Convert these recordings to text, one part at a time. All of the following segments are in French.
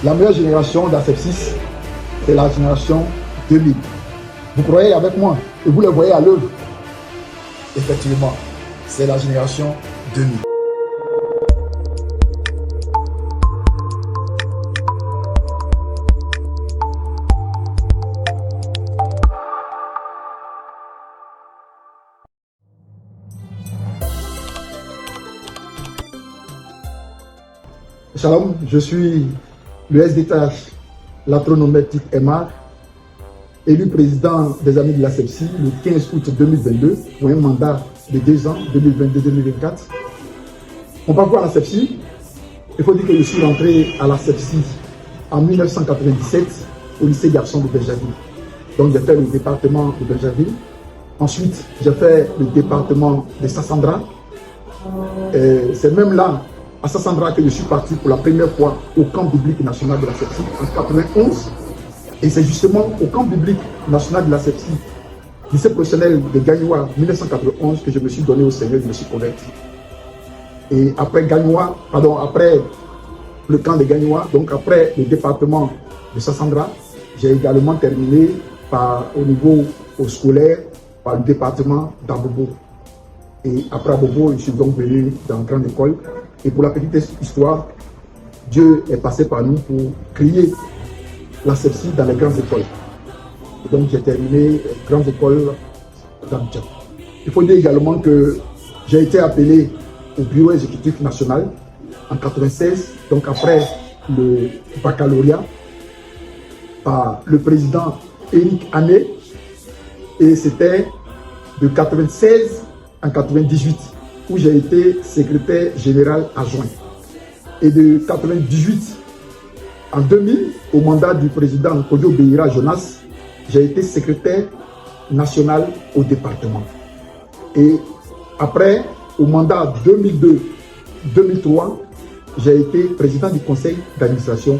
La meilleure génération d'Asepsis, c'est la génération 2000. Vous croyez avec moi et vous le voyez à l'œuvre. Effectivement, c'est la génération 2000. Shalom, je suis le SDTH, l'atronométique MR, élu président des Amis de l'Asepsie le 15 août 2022 pour un mandat de 2 ans, 2022-2024. Mon parcours à l'Asepsie, il faut dire que je suis rentré à l'Asepsie en 1997 au lycée Garçon de Bergerville. Donc j'ai fait le département de Bergerville. Ensuite, j'ai fait le département de Sassandra. C'est même là, à Sassandra, que je suis parti pour la première fois au camp biblique national de l'Asepsie en 1991. Et c'est justement au camp biblique national de l'Asepsie, lycée professionnel de Gagnoua 1991, que je me suis donné au Seigneur, je me suis converti. Et après Gagnoua, après le camp de Gagnoua, donc après le département de Sassandra, j'ai également terminé au niveau scolaire par le département d'Abobo. Et après Abobo, je suis donc venu dans une grande école. Et pour la petite histoire, Dieu est passé par nous pour créer l'Asepsie dans les grandes écoles. Et donc j'ai terminé les grandes écoles d'Abidjan. Il faut dire également que j'ai été appelé au bureau exécutif national en 1996, donc après le baccalauréat, par le président Éric Ané. Et c'était de 1996 en 1998 où j'ai été secrétaire général adjoint. Et de 1998 en 2000, au mandat du président Kojo Beira Jonas, j'ai été secrétaire national au département. Et après, au mandat 2002-2003, j'ai été président du conseil d'administration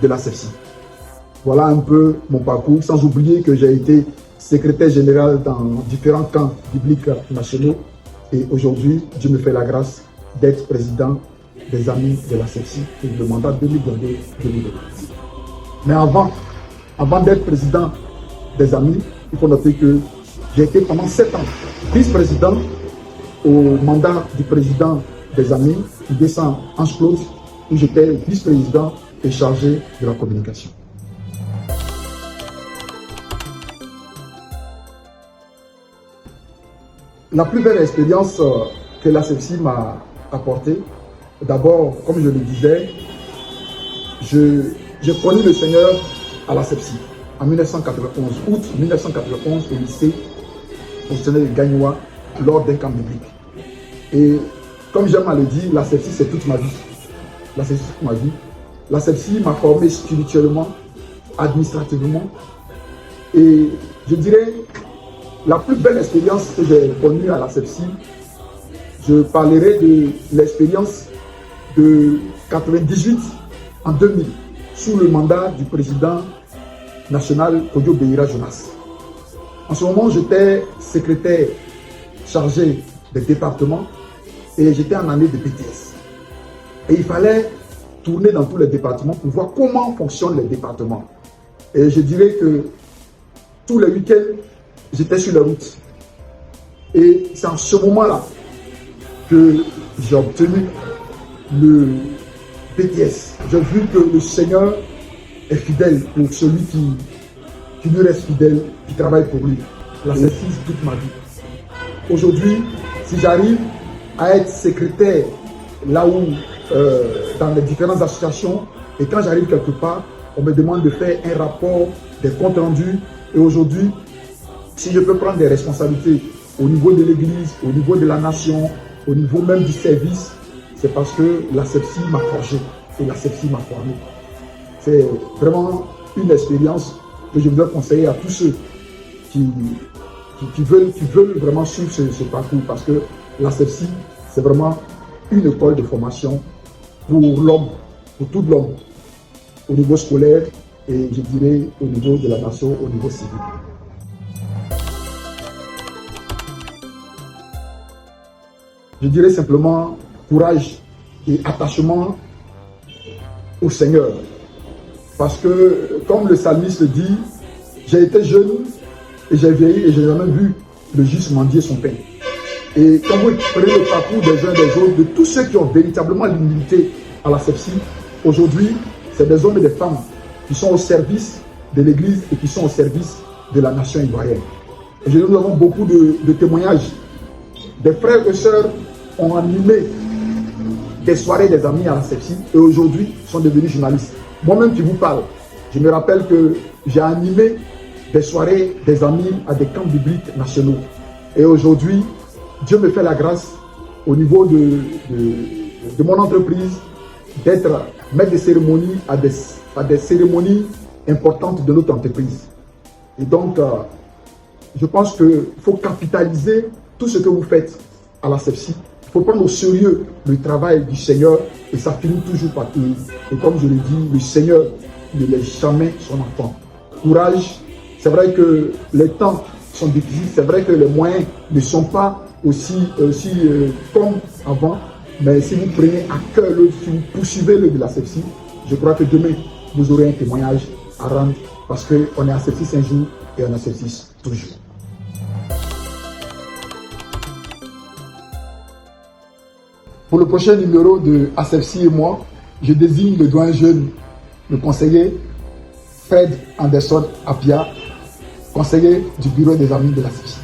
de l'Asepsie. Voilà un peu mon parcours, sans oublier que j'ai été secrétaire général dans différents camps bibliques nationaux. Et aujourd'hui, Dieu me fait la grâce d'être président des Amis de l'Asepsie pour le mandat 2022-2024. Mais avant d'être président des Amis, il faut noter que j'ai été pendant 7 ans vice-président au mandat du président des Amis, qui descend Ange Claude, où j'étais vice-président et chargé de la communication. La plus belle expérience que l'Asepsie m'a apportée, d'abord, comme je le disais, j'ai connu le Seigneur à l'Asepsie en 1991, août 1991, au lycée professionnel de Gagnoua, lors d'un camp biblique. Et comme j'aime à le dire, l'Asepsie, c'est toute ma vie. L'Asepsie, c'est toute ma vie. L'Asepsie m'a formé spirituellement, administrativement. Et je dirais, la plus belle expérience que j'ai connue à l'Asepsie, je parlerai de l'expérience de 1998 en 2000, sous le mandat du président national Kojo Beira Jonas. En ce moment, j'étais secrétaire chargé des départements et j'étais en année de BTS. Et il fallait tourner dans tous les départements pour voir comment fonctionnent les départements. Et je dirais que tous les week-ends, j'étais sur la route. Et c'est en ce moment-là que j'ai obtenu le BTS. J'ai vu que le Seigneur est fidèle pour celui qui lui reste fidèle, qui travaille pour lui. L'Asepsie toute ma vie. Aujourd'hui, si j'arrive à être secrétaire là où, dans les différentes associations, et quand j'arrive quelque part, on me demande de faire un rapport, des comptes rendus. Et aujourd'hui, si je peux prendre des responsabilités au niveau de l'Église, au niveau de la nation, au niveau même du service, c'est parce que l'Asepsie m'a forgé et l'Asepsie m'a formé. C'est vraiment une expérience que je voudrais conseiller à tous ceux qui veulent vraiment suivre ce parcours, parce que l'Asepsie, c'est vraiment une école de formation pour l'homme, pour tout l'homme, au niveau scolaire et je dirais au niveau de la nation, au niveau civil. Je dirais simplement courage et attachement au Seigneur. Parce que, comme le psalmiste dit, j'ai été jeune et j'ai vieilli et je n'ai jamais vu le juste mendier son pain. Et quand vous prenez le parcours des uns et des autres, de tous ceux qui ont véritablement l'humilité à la CEPSI, aujourd'hui, c'est des hommes et des femmes qui sont au service de l'Église et qui sont au service de la nation ivoirienne. Et nous avons beaucoup de témoignages. Des frères et sœurs ont animé des soirées des amis à la CEPSI et aujourd'hui sont devenus journalistes. Moi-même qui vous parle, je me rappelle que j'ai animé des soirées des amis à des camps bibliques nationaux. Et aujourd'hui, Dieu me fait la grâce au niveau de mon entreprise d'être maître de cérémonie à des cérémonies importantes de notre entreprise. Et donc, je pense qu'il faut capitaliser tout ce que vous faites à la CEPSI. Il faut prendre au sérieux le travail du Seigneur et ça finit toujours par eux. Et comme je le dis, le Seigneur ne laisse jamais son enfant. Courage. C'est vrai que les temps sont difficiles, c'est vrai que les moyens ne sont pas aussi comme avant, mais si vous prenez à cœur l'œuvre, si vous poursuivez l'œuvre de la CEPSI, je crois que demain, vous aurez un témoignage à rendre parce qu'on est à CEPSI un jour et on est à CEPSI toujours. Pour le prochain numéro de ACEPSI et moi, je désigne le doyen jeune, le conseiller Fred Anderson Apia, conseiller du bureau des amis de la CEPSI.